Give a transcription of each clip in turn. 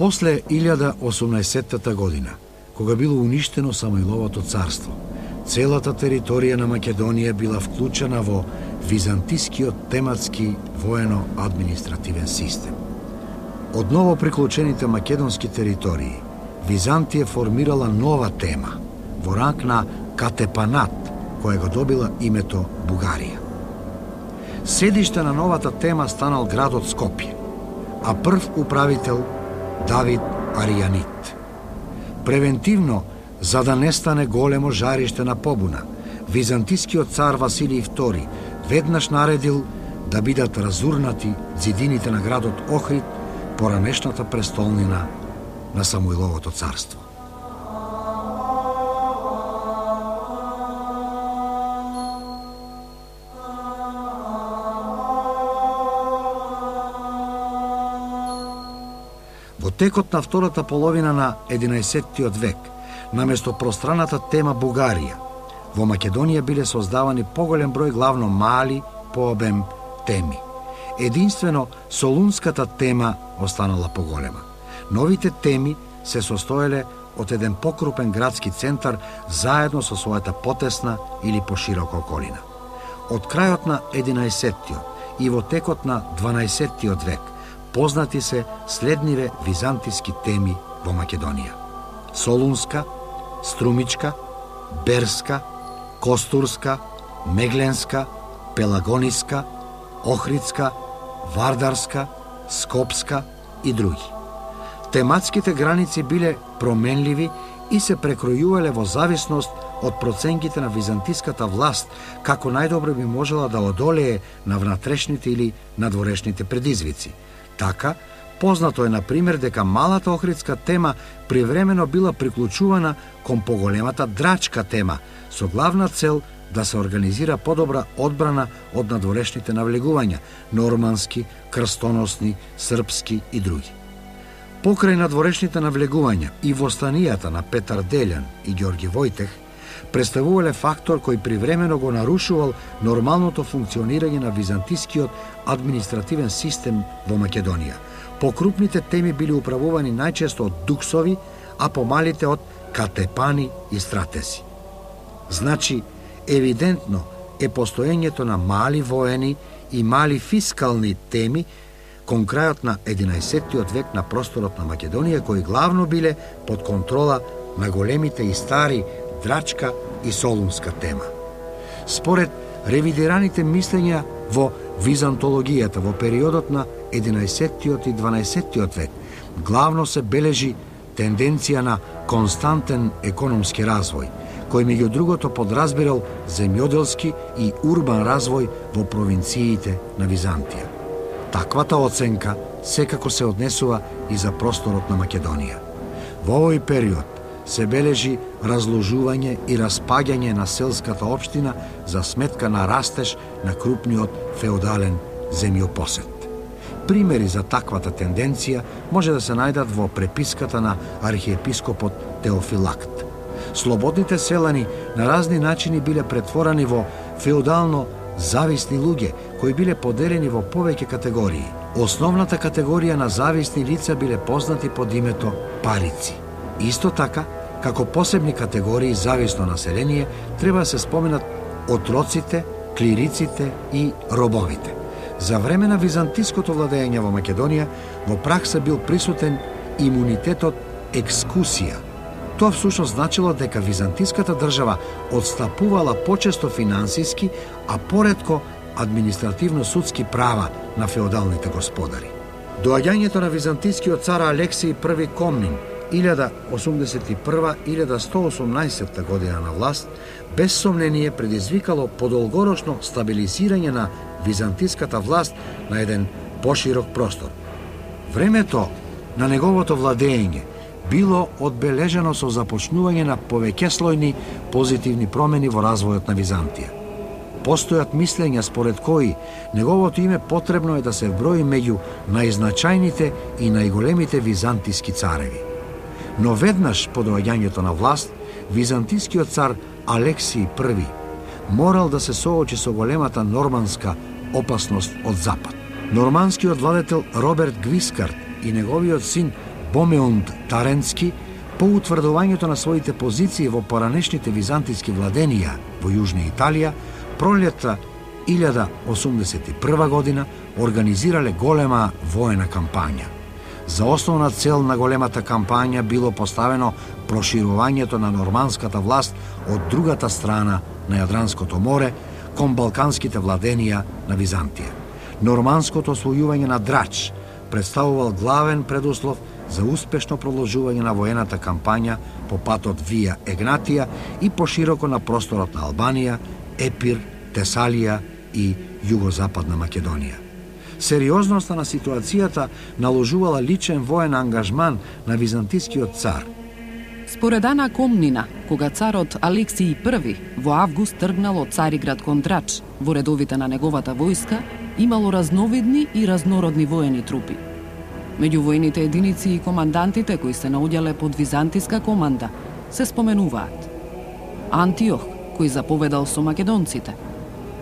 После 1018 година, кога било уништено Самоиловото царство, целата територија на Македонија била вклучена во византискиот тематски воено-административен систем. Од ново приклучените македонски територии, Византија формирала нова тема, во ранг на Катепанат, која го добила името Бугарија. Седиште на новата тема станал градот Скопје, а прв управител Давид Аријанит. Превентивно, за да не стане големо жариште на побуна, византискиот цар Василий II веднаш наредил да бидат разурнати ѕидините на градот Охрид, поранешната престолнина на Самуиловото царство. Во текот на втората половина на 11-тиот век, наместо пространата тема Бугарија, во Македонија биле создавани поголем број главно мали по обем теми. Единствено, Солунската тема останала поголема. Новите теми се состоеле од еден покрупен градски центар заедно со својата потесна или поширока околина. Од крајот на 11-тиот и во текот на 12-тиот век познати се следниве византиски теми во Македонија: Солунска, Струмичка, Берска, Костурска, Мегленска, Пелагониска, Охридска, Вардарска, Скопска и други. Тематските граници биле променливи и се прекројувале во зависност од проценките на византиската власт, како најдобро би можела да одолее на внатрешните или надворешните предизвици. Така, познато е, например, дека малата Охридска тема привремено била приклучувана кон поголемата Драчка тема, со главна цел да се организира подобра одбрана од надворешните навлегувања, нормански, крстоносни, српски и други. Покрај надворешните навлегувања и востанијата на Петар Дељан и Ѓорги Војтех представувале фактор кој привремено го нарушувал нормалното функционирање на византискиот административен систем во Македонија. Покрупните теми били управувани најчесто од дуксови, а помалите од катепани и стратези. Значи, евидентно е постоењето на мали воени и мали фискални теми кон крајот на 11-тиот век на просторот на Македонија, кои главно биле под контрола на големите и стари Драчка и Солунска тема. Според ревидираните мислења во византологијата во периодот на 11-тиот и 12-тиот век, главно се бележи тенденција на константен економски развој, кој меѓу другото подразбирал земјоделски и урбан развој во провинциите на Византија. Таквата оценка секако се однесува и за просторот на Македонија. Во овој период се бележи разложување и распаѓање на селската општина за сметка на растеж на крупниот феодален земјопосет. Примери за таквата тенденција може да се најдат во преписката на архиепископот Теофилакт. Слободните селани на разни начини биле претворени во феодално зависни луѓе, кои биле поделени во повеќе категории. Основната категорија на зависни лица биле познати под името парици. Исто така, како посебни категории зависно население, треба да се споменат отроците, клириците и робовите. За време на византиското владење во Македонија, во пракса бил присутен имунитетот екскусија. Тоа всушност значило дека византиската држава отстапувала почесто финансиски, а поретко административно-судски права на феодалните господари. Доаѓањето на византискиот цар Алексиј I Комнин 1081-1118 година на власт, без сомнение предизвикало подолгорочно стабилизирање на византиската власт на еден поширок простор. Времето на неговото владење било одбележено со започнување на повеќеслојни позитивни промени во развојот на Византија. Постојат мислења според кои неговото име потребно е да се вброи меѓу најзначајните и најголемите византиски цареви. Но веднаш по доаѓањето на власт, византискиот цар Алексиј I морал да се соочи со големата норманска опасност од запад. Норманскиот владетел Роберт Гвискард и неговиот син Бомеунд Таренски, по утврдувањето на своите позиции во поранешните византиски владенија во Јужна Италија, пролетта 1081 година организирале голема воена кампања. За основна цел на големата кампања било поставено проширувањето на норманската власт од другата страна на Јадранското море кон балканските владенија на Византија. Норманското освојување на Драч представувал главен предуслов за успешно продолжување на воената кампања по патот Вија Егнатија и пошироко на просторот на Албанија, Епир, Тесалија и Југозападна Македонија. Сериозноста на ситуацијата наложувала личен воен ангажман на византискиот цар. Според Ана Комнина, кога царот Алексиј I во август тргнал од Цариград кон Драч, во редовите на неговата војска имало разновидни и разнородни воени трупи. Меѓу војните единици и командантите кои се наоѓале под византиска команда се споменуваат Антиох, кој заповедал со македонците,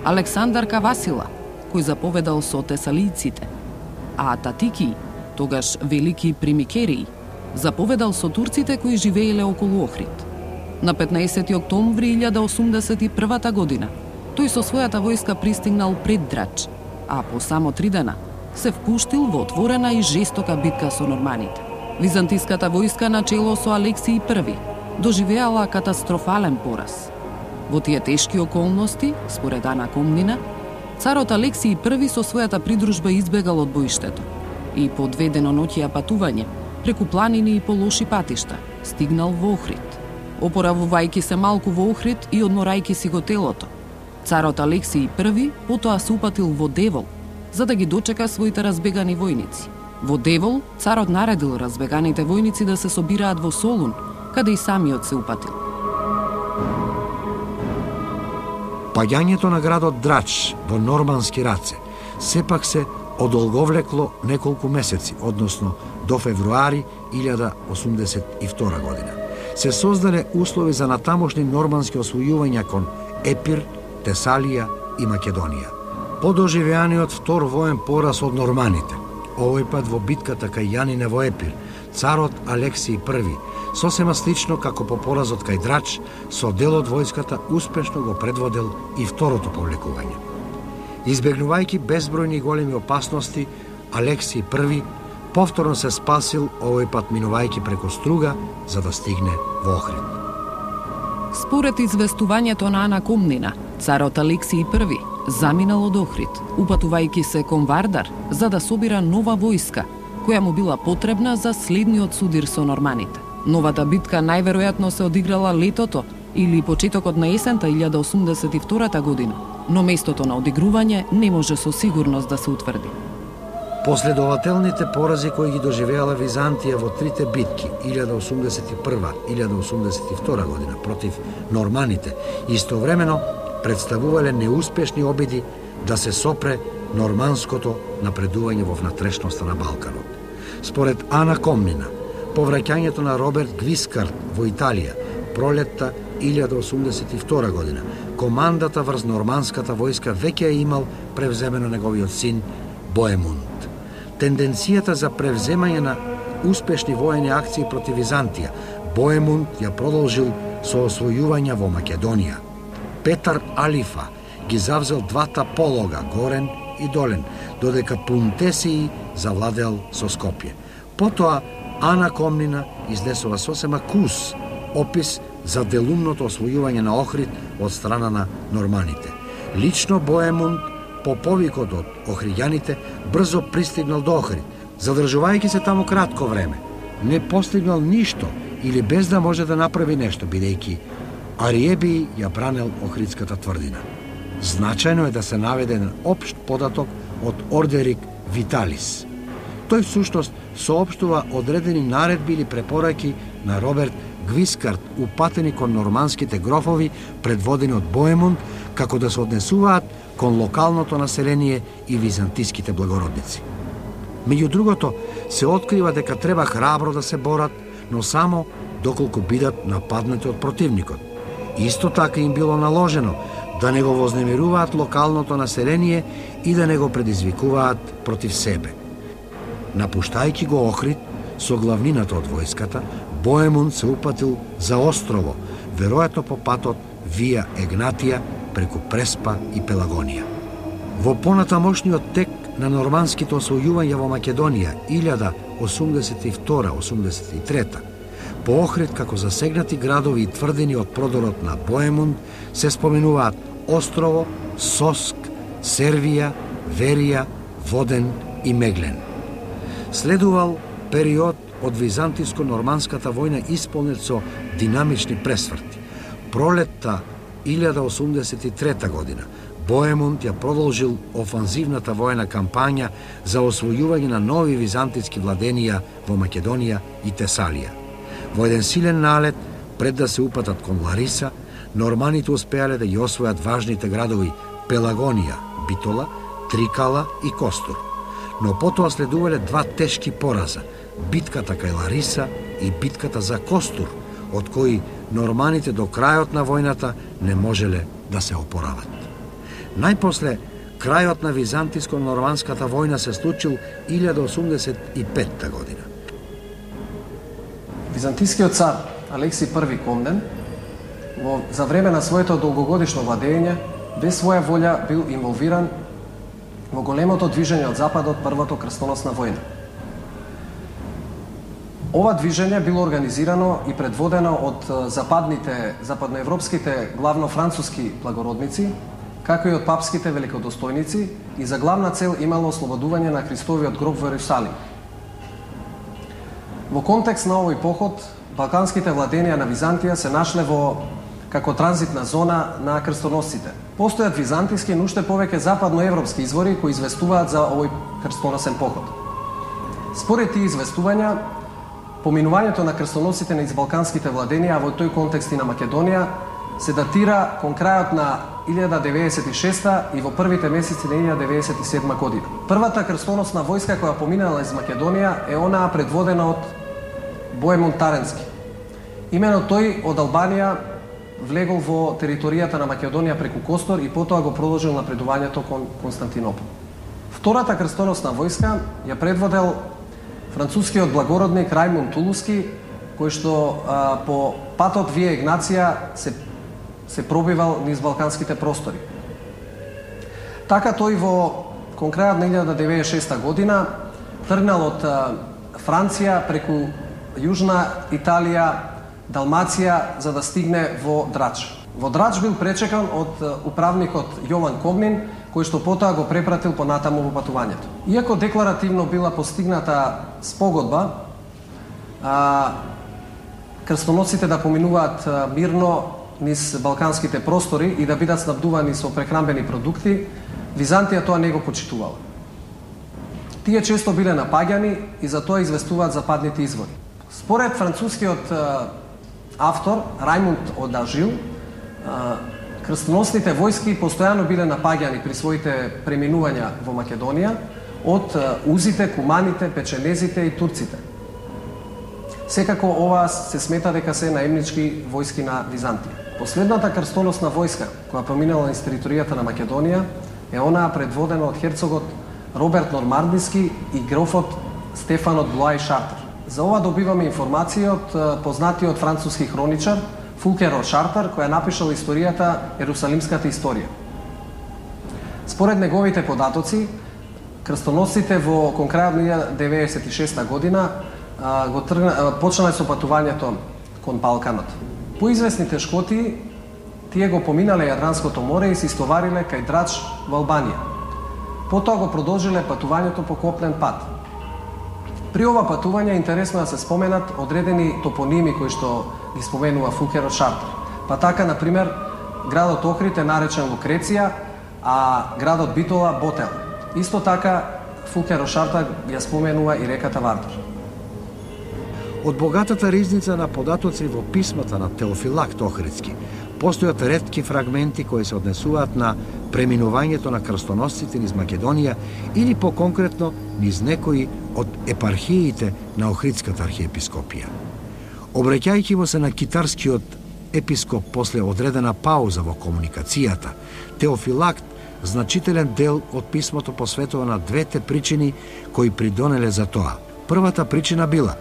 Александар Кавасила, кој заповедал со тесалијците, а Татики, тогаш велики примикерии, заповедал со турците кои живееле околу Охрид. На 15 октомври 1081 година тој со својата војска пристигнал пред Драч, а по само 3 дена се впуштил во отворена и жестока битка со норманите. Византиската војска на чело со Алексиј I доживеала катастрофален пораз. Во тие тешки околности, според Ана Комнина, царот Алексиј I со својата придружба избегал од боиштето и по 2 деноноќија патување преку планини и по лоши патишта стигнал во Охрид. Опоравувајќи се малку во Охрид и одморајќи си го телото, царот Алексиј I потоа се упатил во Девол за да ги дочека своите разбегани војници. Во Девол царот наредил разбеганите војници да се собираат во Солун, каде и самиот се упатил. Паѓањето на градот Драч во нормански раце сепак се одолговлекло неколку месеци, односно до февруари 1082 година. Се создале услови за натамошни нормански освојувања кон Епир, Тесалија и Македонија. По доживеаниот втор воен пораз од норманите, овој пат во битката кај Јанине во Епир, царот Алексиј I, сосема слично како по поразот кај Драч, со дел од војската успешно го предводел и второто повлекување. Избегнувајќи безбројни големи опасности, Алексиј I повторно се спасил, овој пат минувајќи преку Струга, за да стигне во Охрид. Според известувањето на Ана Комнина, царот Алексиј I заминал од Охрид, упатувајќи се кон Вардар за да собира нова војска, која му била потребна за следниот судир со норманите. Новата битка најверојатно се одиграла летото или почетокот на есента 1082 година, но местото на одигрување не може со сигурност да се утврди. Последователните порази кои ги доживеала Византија во трите битки 1081-1082 година против норманите истовремено представувале неуспешни обиди да се сопре норманското напредување во внатрешноста на Балканот. Според Ана Комнина, повраќањето на Роберт Гвискарт во Италија пролетта 1082 година, командата врз норманската војска веќе е имал превземено неговиот син Боемунд. Тенденцијата за превземање на успешни воени акции против Византија, Боемунд ја продолжил со освојувања во Македонија. Петар Алифа ги завзел двата полога, Горен и Долен, додека Пунтесиј завладел со Скопје. Потоа Ана Комнина изнесува сосема кус опис за делумното освојување на Охрид од страна на норманите. Лично Боемунд по повикот од охриѓаните брзо пристигнал до Охрид, задржувајќи се таму кратко време. Не постигнал ништо или без да може да направи нешто, бидејќи Ариеби ја бранел Охридската тврдина. Значајно е да се наведе еден општ податок од Ордерик Виталис. Тој всушност соопштува одредени наредби или препораки на Роберт Гвискарт упатени кон норманските грофови предводени од Боемунд, како да се однесуваат кон локалното население и византиските благородници. Меѓу другото, се открива дека треба храбро да се борат, но само доколку бидат нападнати од противникот. Исто така им било наложено да не го вознемируваат локалното население и да не го предизвикуваат против себе. Напуштајќи го Охрид, со главнината од војската, Боемунд се упатил за острово, веројатно по патот Вија Егнатија преку Преспа и Пелагонија. Во понатамошниот тек на норманските освојувања во Македонија 1082-83, по Охрид како засегнати градови и тврдини од продорот на Боемунд се споменуваат Острово, Соск, Сервија, Верија, Воден и Меглен. Следувал период од византиско-норманската војна исполнет со динамични пресврти. Пролетта 1083 година Боемунд ја продолжил офанзивната војна кампања за освојување на нови византиски владенија во Македонија и Тесалија. Во еден силен налет, пред да се упатат кон Лариса, норманите успеале да ги освојат важните градови Пелагонија, Битола, Трикала и Костур. Но потоа следувале два тешки пораза, битката кај Лариса и битката за Костур, од кои норманите до крајот на војната не можеле да се опорават. Најпосле, крајот на византиско-норманската војна се случил 1085 година. Византискиот цар Алекси I Комнен за време на своето долгогодишно владење без своја волја бил инволвиран во големото движење од западот, првото крстоносна војна. Ова движење било организирано и предводено од западноевропските главно француски благородници, како и од папските великодостојници, и за главна цел имало ослободување на Христовиот гроб во Ерусалим. Во контекст на овој поход, балканските владенија на Византија се нашле како транзитна зона на крстоносците. Постојат византиски, но уште повеќе западноевропски извори кои известуваат за овој крстоносен поход. Според тие известувања, поминувањето на крстоносците на балканските владенија, во тој контекст и на Македонија, се датира кон крајот на 1096 и во првите месеци на 1097 година. Првата крстоносна војска која поминала из Македонија е онаа предводена од Боемунд Таренски. Имено тој од Албанија влегол во територијата на Македонија преку Костор и потоа го продолжил напредувањето кон Константинопол. Втората крстоносна војска ја предводел францускиот благородник Рајмунд Тулуски, кој што по патот Вија Егнатија се пробивал низ балканските простори. Така тој кон крајот на 1096 година тргнал од Франција преку Јужна Италија, Далмација, за да стигне во Драч. Во Драч бил пречекан од управникот Јован Комнин, кој што потоа го препратил понатаму во патувањето. Иако декларативно била постигната спогодба, крстоносците да поминуваат мирно низ балканските простори и да бидат снабдувани со прехранбени продукти, Византија тоа не го почитувала. Тие често биле напаѓани и за тоа известуваат западните извори. Според францускиот автор Рајмунд од Ажил, крстоносните војски постојано биле напаѓани при своите преминувања во Македонија од узите, куманите, печенезите и турците. Секако ова се смета дека се наемнички војски на Византија. Последната крстоносна војска која поминала низ територијата на Македонија е онаа предводена од херцогот Роберт Нормандиски и грофот Стефан од Блуа и Шартер. За ова добиваме информација од познатиот француски хроничар Фулкер од Шартер, која напишал историјата Ерусалимската историја. Според неговите податоци, крстоносците кон крајот на 1096 година почнале со патувањето кон Балканот. По известни тешкоти, тие го поминале Јадранското море и се истовариле кај Драч во Албанија. Потоа го продолжиле патувањето по копнен пат. При ова патување интересно да се споменат одредени топоними кои што ги споменува Фулкер од Шартер. Па така, например, градот Охрид е наречен Лукреција, а градот Битола Ботел. Исто така, Фулкер од Шартер ја споменува и реката Вардар. Од богатата ризница на податоци во писмата на Теофилакт Охридски постојат ретки фрагменти кои се однесуваат на преминувањето на крстоносците низ Македонија или по-конкретно низ некои од епархиите на Охридската архиепископија. Обраќајќи му се на китарскиот епископ после одредена пауза во комуникацијата, Теофилакт значителен дел од писмото посветува на двете причини кои придонеле за тоа. Првата причина била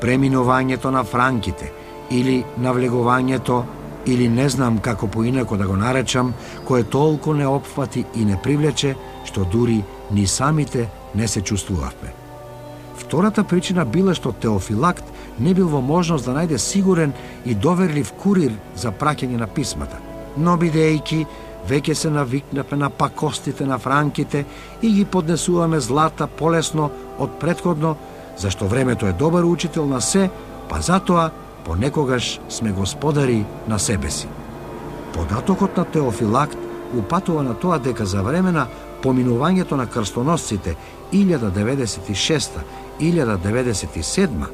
преминувањето на франките или навлегувањето, или не знам како поинако да го наречам, кое толку не опфати и не привлече, што дури ни самите не се чувствувавме. Втората причина била што Теофилакт не бил во можност да најде сигурен и доверлив курир за праќање на писмата, но бидејќи веќе се навикнавме на пакостите на франките и ги поднесуваме злата полесно од претходно, зашто времето е добар учител на се, па затоа понекогаш сме господари на себе си. Податокот на Теофилакт упатува на тоа дека за време на поминувањето на крстоносците 1096-1097,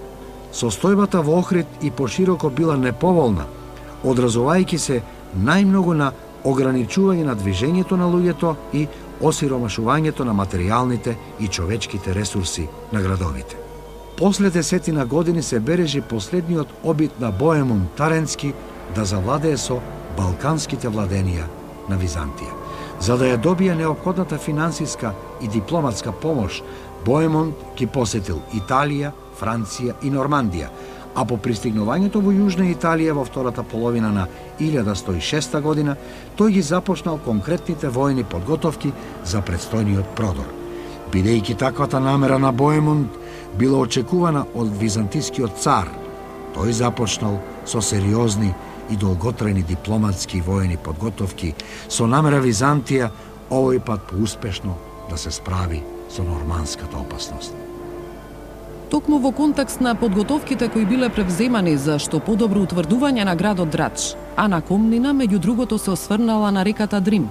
состојбата во Охрид и пошироко била неповолна, одразувајќи се најмногу на ограничување на движењето на луѓето и осиромашувањето на материјалните и човечките ресурси на градовите. После 10 години се бележи последниот обид на Боемунд Таренски да завладее со балканските владенија на Византија. За да ја добие неопходната финансиска и дипломатска помош, Боемунд ги посетил Италија, Франција и Нормандија, а по пристигнувањето во Јужна Италија во втората половина на 1106 година, тој ги започнал конкретните војни подготовки за предстојниот продор. Бидејќи таквата намера на Боемунд била очекувана од византискиот цар, тој започнал со сериозни и долготрајни дипломатски и војни подготовки со намера Византија овој пат поуспешно да се справи со норманската опасност. Токму во контекст на подготовките кои биле превземани за што подобро утврдување на градот Драч, Ана Комнина меѓу другото се осврнала на реката Дрим,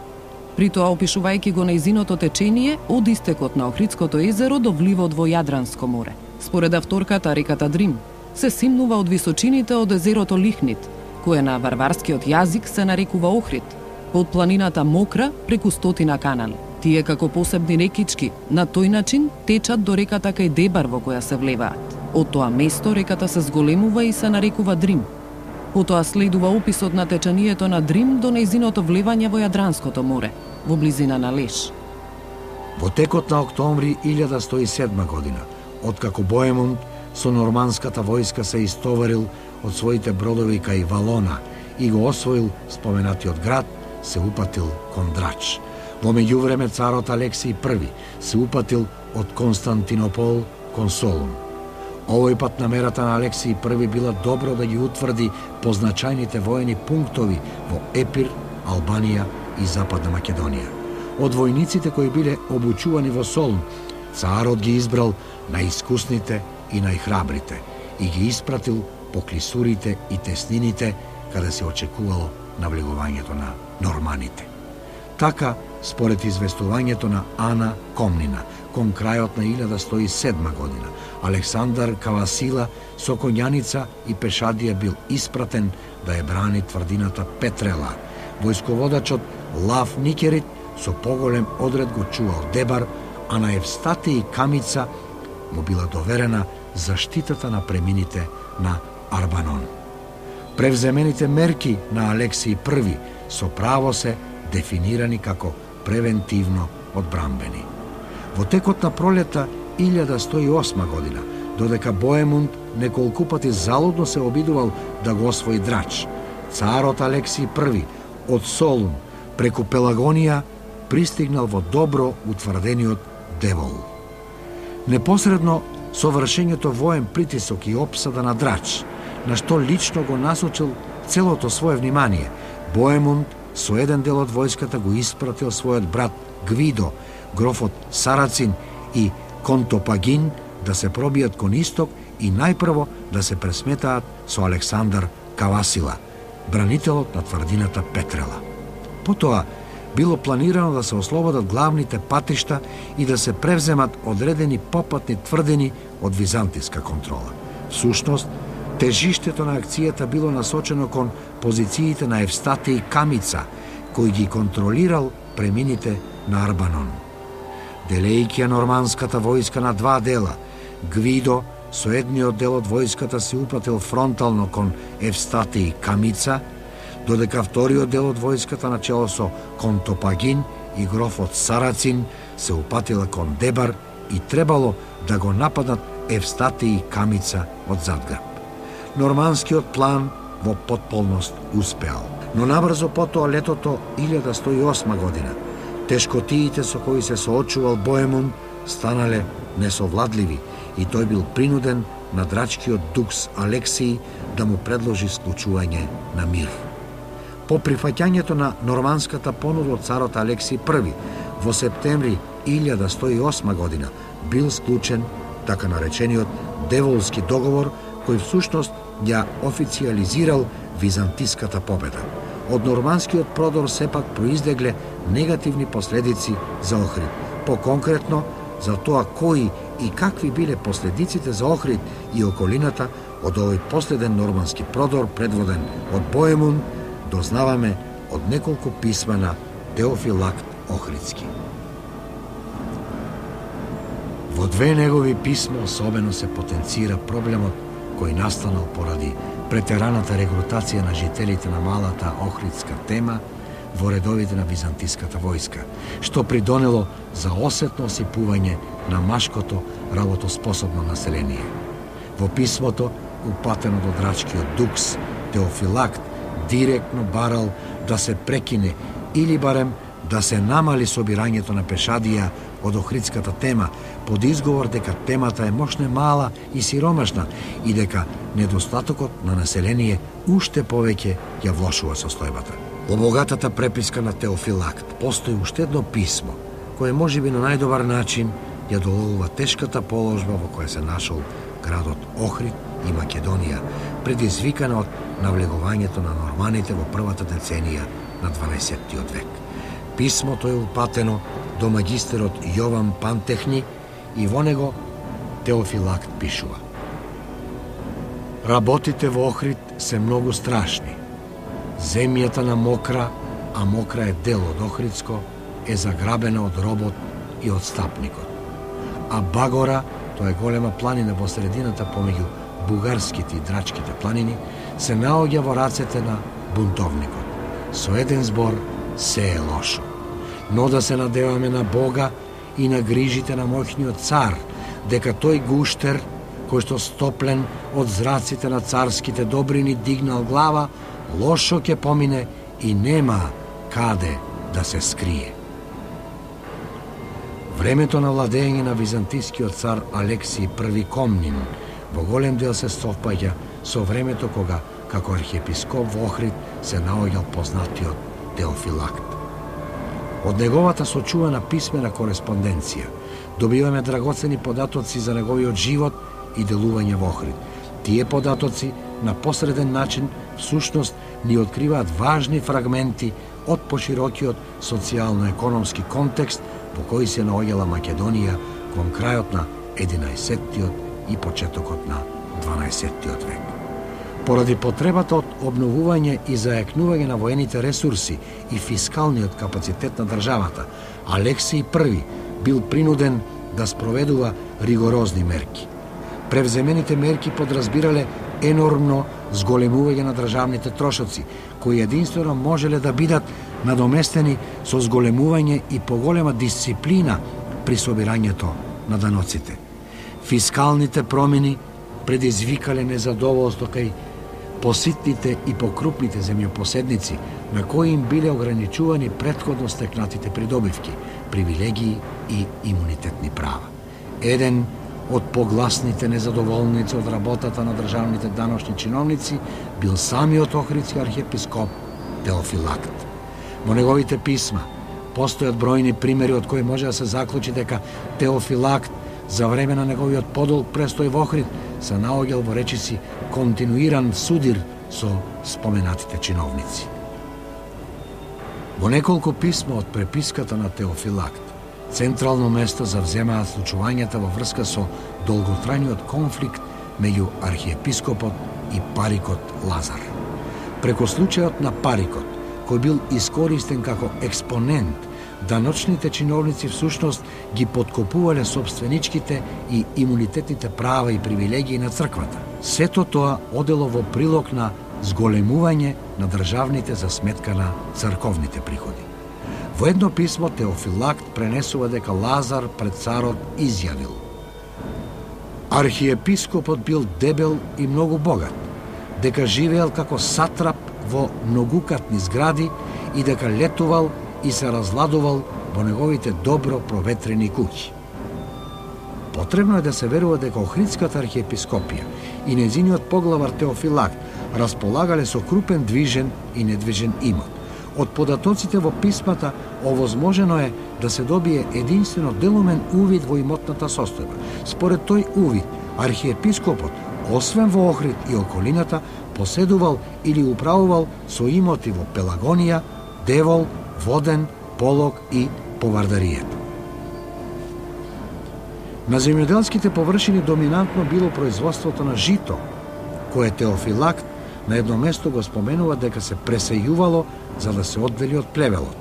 при тоа опишувајќи го нејзиното течение од истекот на Охридското езеро до вливот во Јадранско море. Според авторката, реката Дрим се симнува од височините од езерото Лихнит, кое на варварскиот јазик се нарекува Охрид, под планината Мокра преку 100 канали. Тие како посебни рекички на тој начин течат до реката кај Дебар во која се влеваат. Од тоа место реката се зголемува и се нарекува Дрим. Потоа следува описот на течанието на Дрим до нејзиното влевање во Јадранското море, во близина на Леш. Во текот на октомври 1107 година, откако Боемунд со норманската војска се истоварил од своите бродови кај Валона и го освоил споменатиот град, се упатил кон Драч. Во меѓувреме царот Алексиј I се упатил од Константинопол кон Солун. Овој пат намерата на Алексиј I била добро да ги утврди позначајните војни пунктови во Епир, Албанија и Западна Македонија. Од војниците кои биле обучувани во Солун, царот ги избрал најискусните и најхрабрите и ги испратил по клисурите и теснините каде се очекувало навлегувањето на норманите. Така, според известувањето на Ана Комнина, кон крајот на 1107 година, Александар Кавасила со коњаница и пешадија бил испратен да ја брани тврдината Петрела. Војсководачот Лав Никерит со поголем одред го чувал Дебар, а на Евстатиј Камица му била доверена заштитата на премините на Арбанон. Превземените мерки на Алексиј I со право се дефинирани како превентивно одбрамбени. Во текот на пролета 1108 година, додека Боемунд неколку пати залудно се обидувал да го освои Драч, царот Алексиј I од Солун преку Пелагонија пристигнал во добро утврдениот Девол. Непосредно со вршењето воен притисок и опсада на Драч, на што лично го насочил целото свое внимание, Боемунд со еден дел од војската го испратил својот брат Гвидо, грофот Сарацин и Контопагин да се пробијат кон исток и најпрво да се пресметаат со Александар Кавасила, бранителот на тврдината Петрела. Потоа било планирано да се ослободат главните патишта и да се превземат одредени попатни тврдини од византиска контрола. Всушност, тежиштето на акцијата било насочено кон позициите на Евстатиј Камица, кој ги контролирал премините на Арбанон. Делејќи ја норманската војска на два дела, Гвидо со едниот дел од војската се упатил фронтално кон Евстатиј Камица, додека вториот дел од војската начело со Контопагин и грофот Сарацин се упатила кон Дебар и требало да го нападнат Евстатий Камица од Задгрб. Норманскиот план во потполност успеал. Но набрзо потоа летото 1108 година, тешкотиите со кои се соочувал Боемунд станале несовладливи и тој бил принуден на драчкиот дукс Алексиј да му предложи склучување на мир. По прифаќањето на норманската понуда од царот Алексиј I во септември 1108 година бил склучен така наречениот Деволски договор, кој всушност ја официализирал византиската победа. Од норманскиот продор сепак произлегле негативни последици за Охрид, поконкретно за тоа кои и какви биле последиците за Охрид и околината од овој последен нормански продор предводен од Боемунд, дознаваме од неколку писма на Теофилакт Охридски. Во две негови писма особено се потенцира проблемот кој настанал поради претераната регрутација на жителите на малата Охридска тема во редовите на византиската војска, што придонело за осетно осипување на машкото работоспособно население. Во писмото, упатено до драчкиот дукс, Теофилакт директно барал да се прекине или барем да се намали собирањето на пешадија од Охридската тема, под изговор дека темата е мошне мала и сиромашна и дека недостатокот на население уште повеќе ја влошува состојбата. Во богатата преписка на Теофилакт постои уште едно писмо, кое можеби на најдобар начин ја доловува тешката положба во која се нашол градот Охрид и Македонија, предизвикана од навлегувањето на норманите во првата деценија на 12-тиот век. Писмото е упатено до магистерот Јован Пантехни и во него Теофилакт пишува: Работите во Охрид се многу страшни. Земјата на Мокра, а Мокра е дел од Охридско, е заграбена од робот и од стапникот. А Багора, тоа е голема планина во средината помеѓу бугарските и драчките планини, се наоѓа во рацете на бунтовникот. Со еден збор, се е лошо. Но да се надеваме на Бога и на грижите на моќниот цар, дека тој гуштер, кој што стоплен од зраците на царските добрини дигнал глава, лошо ќе помине и нема каде да се скрие. Времето на владење на византискиот цар Алексиј I Комнин во голем дел се совпаѓа со времето кога, како архиепископ во Охрид, се наоѓал познатиот Теофилакт. Од неговата сочувана писмена кореспонденција добиваме драгоцени податоци за неговиот живот и делување во Охрид. Тие податоци на посреден начин всушност ни откриваат важни фрагменти од поширокиот социјално-економски контекст во кој се наоѓала Македонија кон крајот на 11-тиот и почетокот на 12-тиот век. Поради потребата од обновување и зајакнување на воените ресурси и фискалниот капацитет на државата, Алексиј I бил принуден да спроведува ригорозни мерки. Превземените мерки подразбирале енормно зголемување на државните трошоци, кои единствено можеле да бидат надоместени со зголемување и поголема дисциплина при собирањето на даноците. Фискалните промени предизвикале незадоволство кај поситните и покрупните земјопоседници, на кои им биле ограничувани претходно стекнатите придобивки, привилегии и имунитетни права. Еден од погласните незадоволници од работата на државните даношни чиновници бил самиот охридски архиепископ Теофилакт. Во неговите писма постојат бројни примери од кои може да се заклучи дека Теофилакт за време на неговиот подолг престој во Охрид се наоѓал во речиси континуиран судир со споменатите чиновници. Во неколку писма од преписката на Теофилакт централно место завземаат случувањата во врска со долготрајниот конфликт меѓу архиепископот и парикот Лазар. Преку случајот на парикот, кој бил искористен како експонент, даночните чиновници всушност ги подкопувале собственичките и имунитетните права и привилегии на црквата. Сето тоа одело во прилог на зголемување на државните за сметка на црковните приходи. Во едно писмо Теофилакт пренесува дека Лазар пред царот изјавил: Архиепископот бил дебел и многу богат, дека живеел како сатрап во многукатни згради и дека летувал и се разладувал во неговите добро проветрени куќи. Потребно е да се верува дека Охридската архиепископија и нејзиниот поглавар Теофилакт располагале со крупен движен и недвижен имот. Од податоците во писмата овозможено е да се добие единствено делумен увид во имотната состојба. Според тој увид, архиепископот, освен во Охрид и околината, поседувал или управувал со имоти во Пелагонија, Девол, Воден, Полог и Повардаријето. На земјоделските површини доминантно било производството на жито, кое Теофилакт на едно место го споменува дека се пресејувало за да се оддели од плевелот.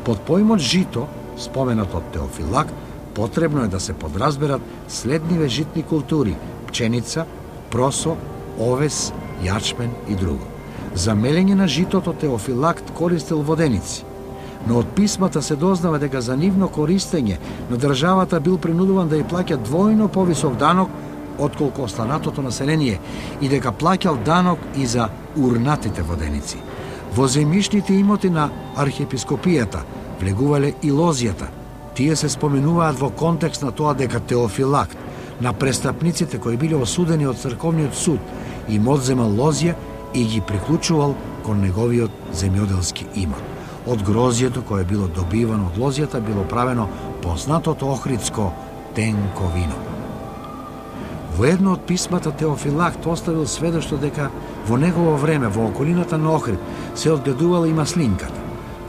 Под поимот жито, споменат од Теофилакт, потребно е да се подразберат следниве житни култури: пченица, просо, овес, јачмен и друго. За мелење на житото Теофилакт користел воденици, но од писмата се дознава дека за нивно користење на државата бил принудуван да ја плаќа двојно повисок данок отколку останатото население и дека плаќал данок и за урнатите воденици. Во земјишните имоти на архиепископијата влегувале и лозјата. Тие се споменуваат во контекст на тоа дека Теофилакт на престапниците кои биле осудени од црковниот суд им одземал лозја и ги приклучувал кон неговиот земјоделски имот. Од грозјето кое било добивано од лозјата било правено познатото охридско тенко вино. Во едно од писмата Теофилакт оставил сведоштво дека во негово време во околината на Охрид се одгледувала и маслинката.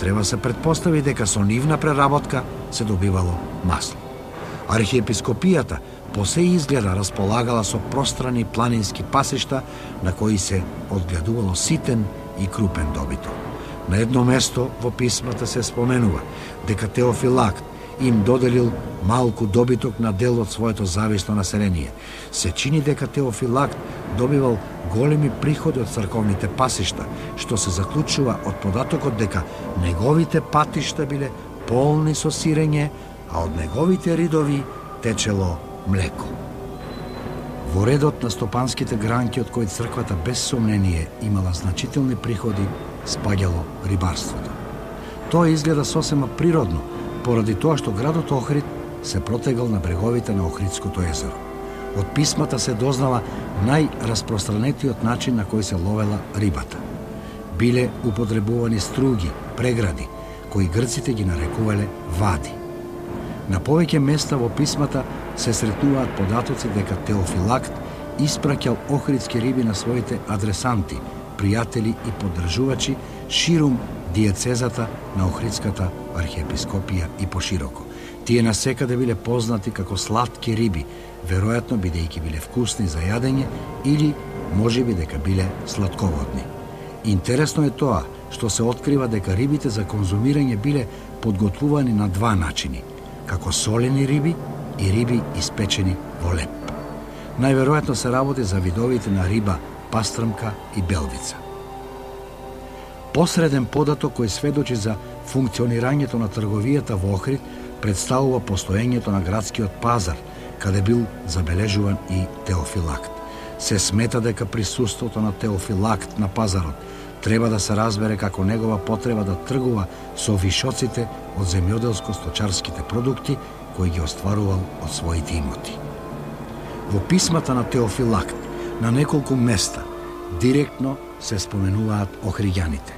Треба се претпостави дека со нивна преработка се добивало масло. Архиепископијата по се изгледа располагала со пространи планински пасишта на кои се одгледувало ситен и крупен добиток. На едно место во писмата се споменува дека Теофилакт им доделил малку добиток на дел од своето зависно население. Се чини дека Теофилакт добивал големи приходи од црковните пасишта, што се заклучува од податокот дека неговите патишта биле полни со сирење, а од неговите ридови течело млеко. Во редот на стопанските гранки од кои црквата без сомнение имала значителни приходи, спаѓало рибарството. Тоа изгледа сосема природно, поради тоа што градот Охрид се протегал на бреговите на Охридското езеро. Од писмата се дознава најраспространетиот начин на кој се ловела рибата. Биле употребувани струги, прегради, кои грците ги нарекувале вади. На повеќе места во писмата се сретнуваат податоци дека Теофилакт испраќал охридски риби на своите адресанти, пријатели и поддржувачи ширум диецезата на Охридската архиепископија и пошироко. Тие насекаде биле познати како сладки риби, веројатно бидејќи биле вкусни за јадење или можеби дека биле сладководни. Интересно е тоа што се открива дека рибите за конзумирање биле подготвувани на два начини, како солени риби и риби испечени во леп. Најверојатно се работи за видовите на риба пастрмка и белвица. Посреден податок кој сведочи за функционирањето на трговијата во Охрид представува постоењето на градскиот пазар, каде бил забележуван и Теофилакт. Се смета дека присуството на Теофилакт на пазарот треба да се разбере како негова потреба да тргува со вишоците од земјоделско-сточарските продукти кои ги остварувал од своите имоти. Во писмата на Теофилакт на неколку места директно се споменуваат охриѓаните.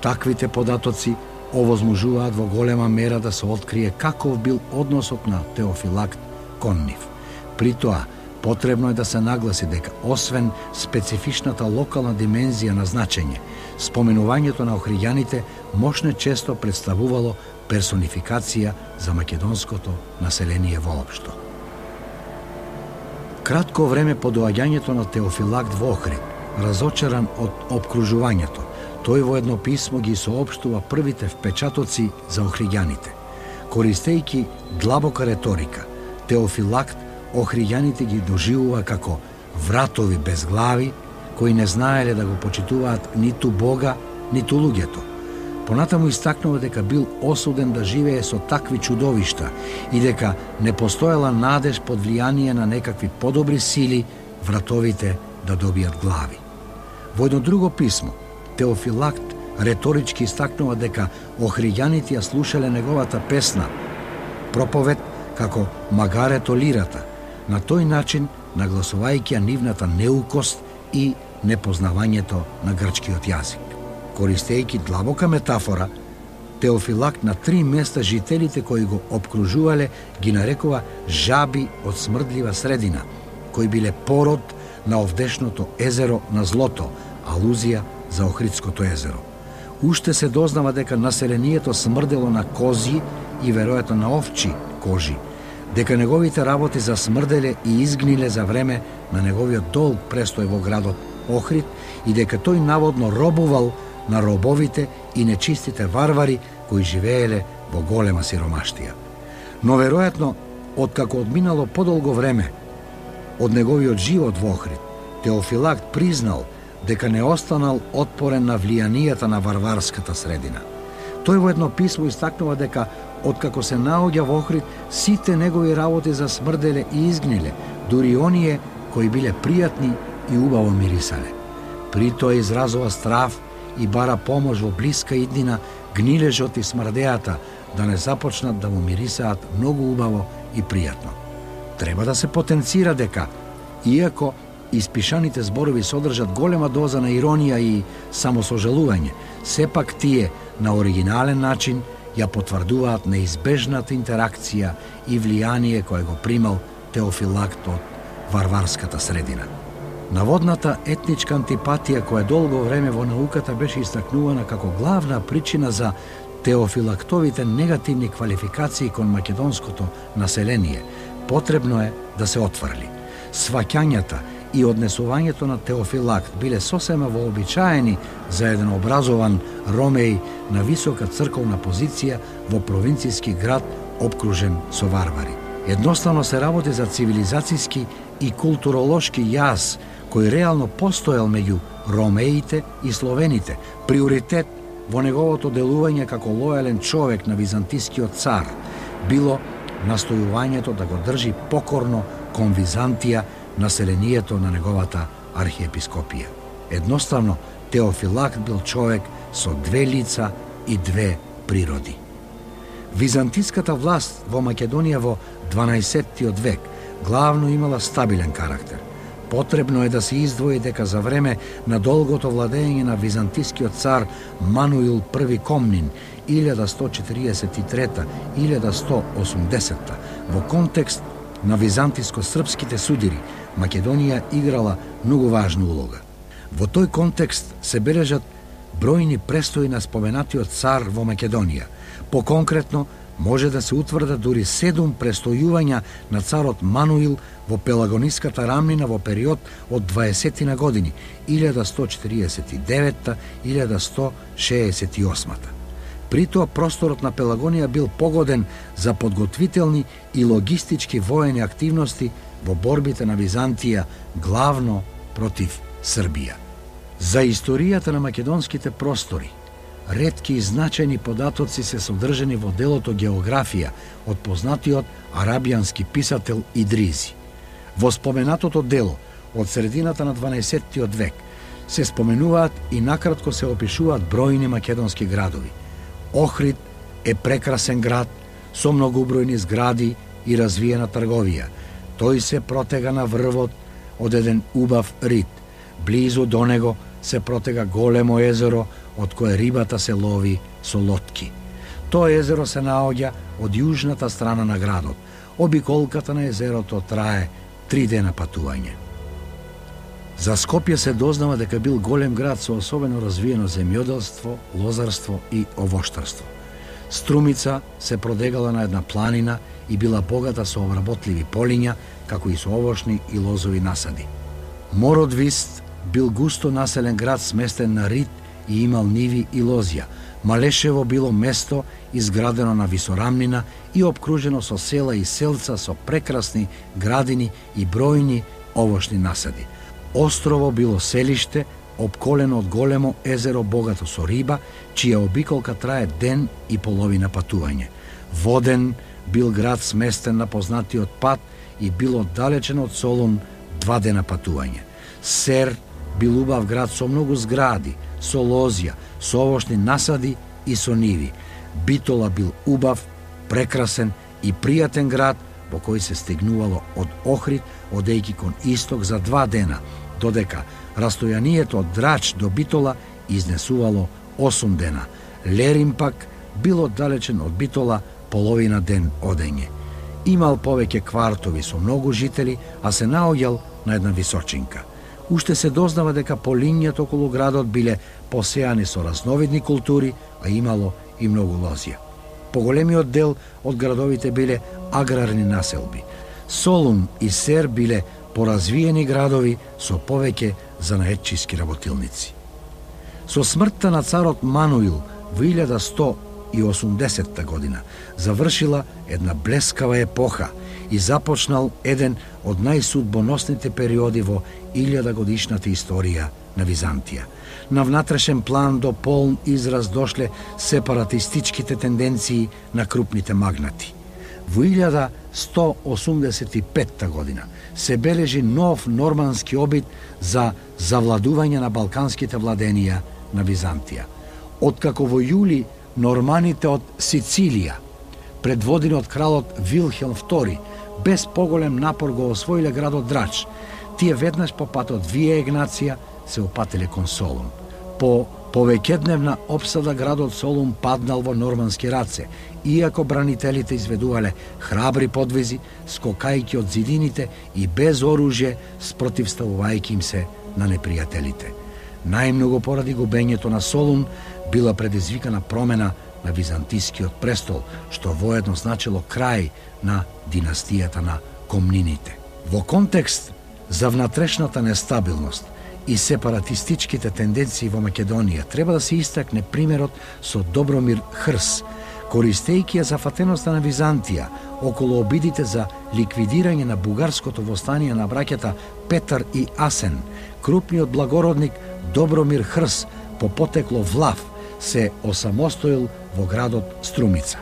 Таквите податоци овозможуваат во голема мера да се открие каков бил односот на Теофилакт кон нив. При тоа, потребно е да се нагласи дека освен специфичната локална димензија на значење, споменувањето на охриѓаните мошне често представувало персонификација за македонското население воопшто. Кратко време по доаѓањето на Теофилакт во Охрид, разочаран од обкружувањето, тој во едно писмо ги соопштува првите впечатоци за охриѓаните. Користејќи длабока реторика, Теофилакт охриѓаните ги доживува како вратови без глави, кои не знаеле да го почитуваат ниту Бога, ниту луѓето. Понатаму истакнува дека бил осуден да живее со такви чудовишта и дека не постоела надеж под влијание на некакви подобри сили вратовите да добијат глави. Во едно друго писмо, Теофилакт реторички истакнува дека охриѓаните ја слушале неговата песна, проповед како магарето лирата, на тој начин нагласувајќи ја нивната неукост и непознавањето на грчкиот јазик. Користејќи длабока метафора, Теофилакт на 3 места жителите кои го обкружувале ги нарекува жаби од смрдлива средина, кои биле пород на овдешното езеро на злото, алузија за Охридското езеро. Уште се дознава дека населението смрдело на кози и веројатно на овчи кожи, дека неговите работи засмрделе и изгниле за време на неговиот долг престој во градот Охрид и дека тој наводно робувал на робовите и нечистите варвари кои живееле во голема сиромаштија. Но веројатно, откако одминало подолго време од неговиот живот во Охрид, Теофилакт признал дека не останал отпорен на влијанијата на варварската средина. Тој во едно писмо истакнува дека откако се наоѓа во Охрид, сите негови работи засмрделе и изгниле, дури оние кои биле пријатни и убаво мирисале. При тоа изразува страв и бара помош во блиска иднина гнилежот и смрдејата да не започнат да му мирисаат многу убаво и пријатно. Треба да се потенцира дека, иако испишаните зборови содржат голема доза на иронија и самосожалување, сепак тие на оригинален начин ја потврдуваат неизбежната интеракција и влијание кое го примал Теофилакт од варварската средина. Наводната етничка антипатија која долго време во науката беше истакнувана како главна причина за Теофилактовите негативни квалификации кон македонското население, потребно е да се отврли. Сваќањата и однесувањето на Теофилакт биле сосема вообичаени за еден образован ромеј на висока црковна позиција во провинцијски град обкружен со варвари. Едноставно се работи за цивилизацијски и културолошки јаз кој реално постоел меѓу ромеите и словените. Приоритет во неговото делување како лојален човек на византискиот цар било настојувањето да го држи покорно кон Византија населението на неговата архиепископија. Едноставно, Теофилакт бил човек со 2 лица и 2 природи. Византиската власт во Македонија во 12-тиот век главно имала стабилен карактер. Потребно е да се издвои дека за време на долгото владење на византискиот цар Мануил I Комнин 1143-1180 во контекст на византиско-српските судири, Македонија играла многу важна улога. Во тој контекст се бележат бројни престои на споменатиот цар во Македонија. Поконкретно, може да се утврдат дури 7 престојувања на царот Мануил во Пелагониската рамнина во период од 20 години, 1149-1168. При тоа просторот на Пелагонија бил погоден за подготвителни и логистички воени активности во борбите на Византија, главно против Србија. За историјата на македонските простори, ретки и значајни податоци се содржани во делото Географија од познатиот арабијански писател Идризи. Во споменатото дело од средината на 12-тиот век се споменуваат и накратко се опишуваат бројни македонски градови. Охрид е прекрасен град со многубројни згради и развиена трговија. Тој се протега на врвот од еден убав рид. Близу до него се протега големо езеро од кое рибата се лови со лодки. Тоа езеро се наоѓа од јужната страна на градот. Обиколката на езерото трае 3 дена патување. За Скопје се дознава дека бил голем град со особено развиено земјоделство, лозарство и овоштарство. Струмица се продегала на една планина и била богата со обработливи полиња, како и со овошни и лозови насади. Мородвист бил густо населен град сместен на рид и имал ниви и лозја. Малешево било место изградено на висорамнина и обкружено со села и селца со прекрасни градини и бројни овошни насади. Острово било селиште обколено од големо езеро богато со риба, чија обиколка трае ден и половина патување. Воден бил град сместен на познатиот пат и бил оддалечен од Солун 2 дена патување. Сер бил убав град со многу згради, со лозја, со овошни насади и со ниви. Битола бил убав, прекрасен и пријатен град во кој се стигнувало од Охрид, одејќи кон исток за 2 дена, додека растојанието од Драч до Битола изнесувало 8 дена. Лерим пак бил оддалечен од Битола половина ден одење. Имал повеќе квартови со многу жители, а се наоѓал на една височинка. Уште се дознава дека по линијата околу градот биле посејани со разновидни култури, а имало и многу лозја. Поголемиот дел од градовите биле аграрни населби. Солун и Сер биле поразвиени градови со повеќе занаетчиски работилници. Со смртта на царот Мануил во 1180 година завршила една блескава епоха и започнал еден од најсудбоносните периоди во 1000-годишната историја на Византија. На внатрешен план до полн израз дошле сепаратистичките тенденции на крупните магнати. Во 1185 година се бележи нов нормански обид за завладување на балканските владенија на Византија. Откако во јули норманите од Сицилија, предводени од кралот Вилхелм II, без поголем напор го освоиле градот Драч, тие веднаш по патот Вија Егнација се опателе кон Солун. По повеќедневна обсада градот Солун паднал во нормански раце, иако бранителите изведувале храбри подвизи, скокајќи од зидините и без оружје, спротивставувајќи им се на непријателите. Најмногу поради губењето на Солун била предизвикана промена на византискиот престол, што воедно значило крај на династијата на Комнините. Во контекст за внатрешната нестабилност и сепаратистичките тенденции во Македонија треба да се истакне примерот со Добромир Хрс, користејќи ја зафатеноста на Византија околу обидите за ликвидирање на бугарското востание на браќата Петар и Асен. Крупниот благородник Добромир Хрс по потекло Влав се осамостоил во градот Струмица.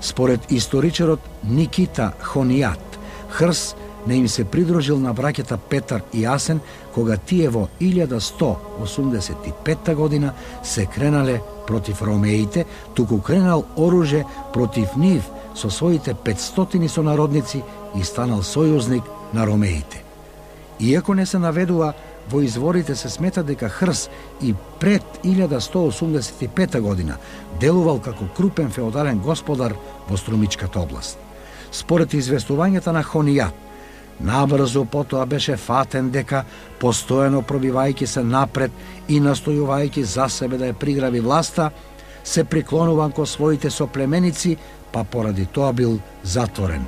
Според историчарот Никита Хонијат, Хрс не им се придружил на браќата Петар и Асен кога тие во 1185 година се кренале против ромеите, туку кренал оружје против нив со своите 500 сонародници и станал сојузник на ромеите. Иако не се наведува во изворите, се смета дека Хрс и пред 1185 година делувал како крупен феодален господар во Струмичката област. Според известувањата на Хонијат, набрзо потоа беше фатен дека, постојано пробивајќи се напред и настојувајќи за себе да ја приграби власта, се приклонуван ко своите соплеменици, па поради тоа бил затворен.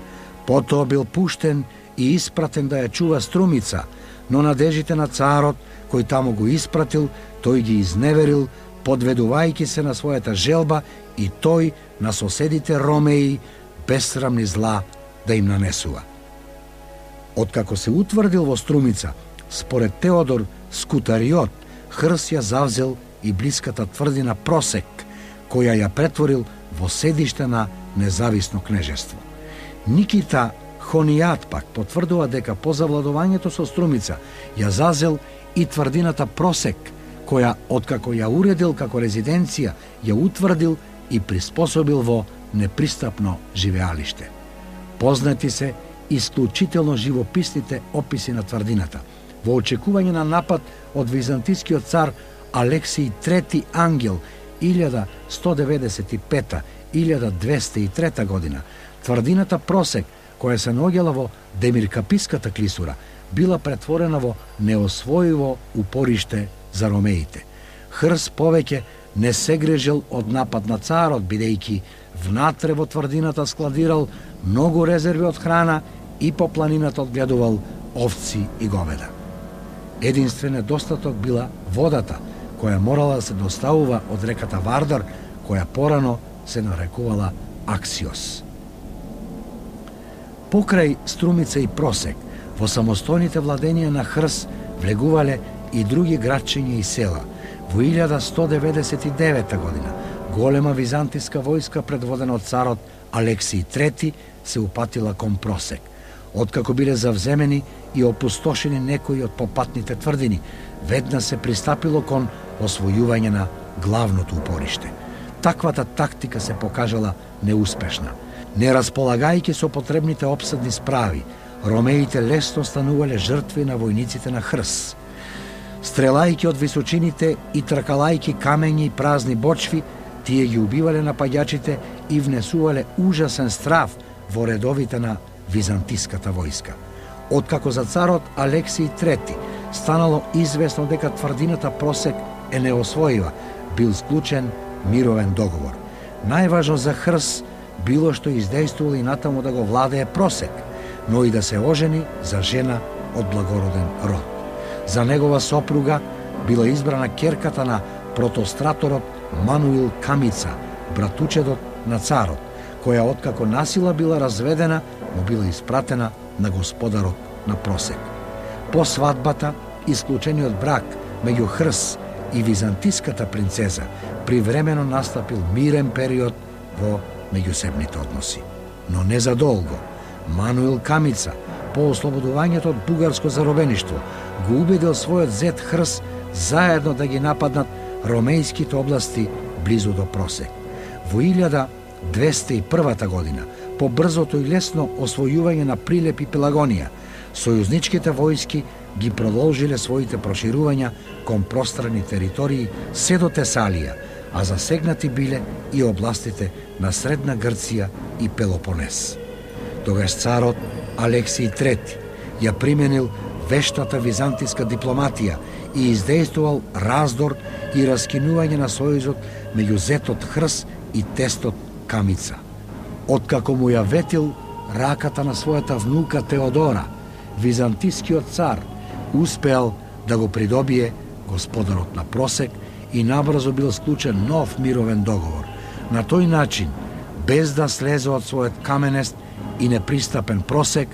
Потоа бил пуштен и испратен да ја чува Струмица, но надежите на царот, кој таму го испратил, тој ги изневерил, подведувајќи се на својата желба и тој на соседите ромеи безсрамни зла да им нанесува. Откако се утврдил во Струмица, според Теодор Скутариот, Хрс ја завзел и блиската тврдина Просек, која ја претворил во седиште на независно кнежество. Никита Хонијат пак потврдува дека по завладувањето со Струмица ја зазел и тврдината Просек, која откако ја уредил како резиденција, ја утврдил и приспособил во непристапно живеалиште. Познати се исклучително живописните описи на тврдината. Во очекување на напад од византискиот цар Алексиј III Ангел 1195-1203 година, тврдината Просек, која се наоѓала во Демиркаписката клисура, била претворена во неосвоиво упориште за ромеите. Хрс повеќе не се грежил од напад на царот, бидејќи внатре во тврдината складирал многу резерви од храна и по планината одгледувал овци и говеда. Единствен недостаток била водата, која морала да се доставува од реката Вардар, која порано се нарекувала Аксиос. Покрај Струмица и Просек, во самостојните владенија на Хрс влегувале и други градчиња и села. Во 1199 година голема византиска војска предводена од царот Алексиј III се упатила кон Просек. Откако биле завземени и опустошени некои од попатните тврдини, веднаш се пристапило кон освојување на главното упориште. Таквата тактика се покажала неуспешна. Не располагајќи со потребните обсадни справи, ромеите лесно станувале жртви на војниците на Хрс. Стрелајќи од височините и тркалајќи камењи и празни бочви, тие ги убивале напаѓачите и внесувале ужасен страв во редовите на византиската војска. Откако за царот Алексиј III станало известно дека тврдината Просек е неосвојива, бил склучен мировен договор. Најважно за Хрс било што издејствувал и натаму да го владее Просек, но и да се ожени за жена од благороден род. За негова сопруга била избрана ќерката на протостраторот Мануил Камица, братучедот на царот, која откако насила била разведена, му била испратена на господарот на Просек. По свадбата, исклучениот брак меѓу Хрс и византиската принцеза, привремено настапил мирен период во меѓусебните односи. Но не за долго. Мануил Камица, по ослободувањето од бугарско заробеништво, го убедил својот зет Хрс заедно да ги нападнат ромејските области близу до Просек. Во 1201 година, по брзото и лесно освојување на Прилеп и Пелагонија, сојузничките војски ги продолжиле своите проширувања кон пространи територии се до Тесалија, а засегнати биле и областите на Средна Грција и Пелопонес. Тогаш царот Алексиј III ја применил вештата византиска дипломатија и издејствувал раздор и раскинување на сојузот меѓу зетот Хрс и тестот Камица. Откако му ја ветил раката на својата внука Теодора, византискиот цар успеал да го придобие господарот на Просек и набрзо бил склучен нов мировен договор. На тој начин, без да слезе од својот каменест и непристапен Просек,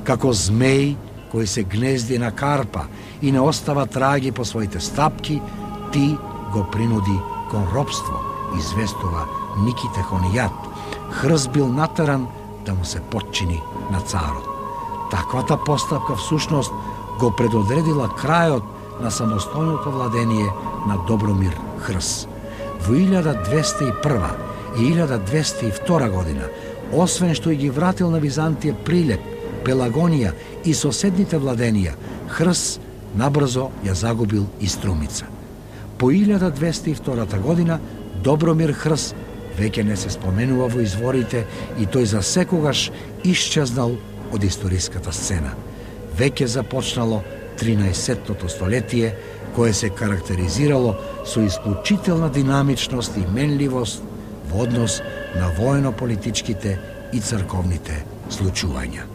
како змеј кој се гнезди на карпа и не остава траги по своите стапки, ти го принуди кон робство, известува Никите Хонијат. Хрс бил натеран да му се подчини на царот. Таквата постапка всушност го предодредила крајот на самостојното владение на Добромир Хрс. Во 1201 и 1202 година, освен што и ги вратил на Византија Прилеп, Пелагонија и соседните владенија, Хрс набрзо ја загубил и Струмица. По 1202 година Добромир Хрс веќе не се споменува во изворите и тој за секогаш исчезнал од историската сцена. Веќе започнало 13-тото столетие, кое се карактеризирало со исклучителна динамичност и менливост во однос на воено-политичките и црковните случувања.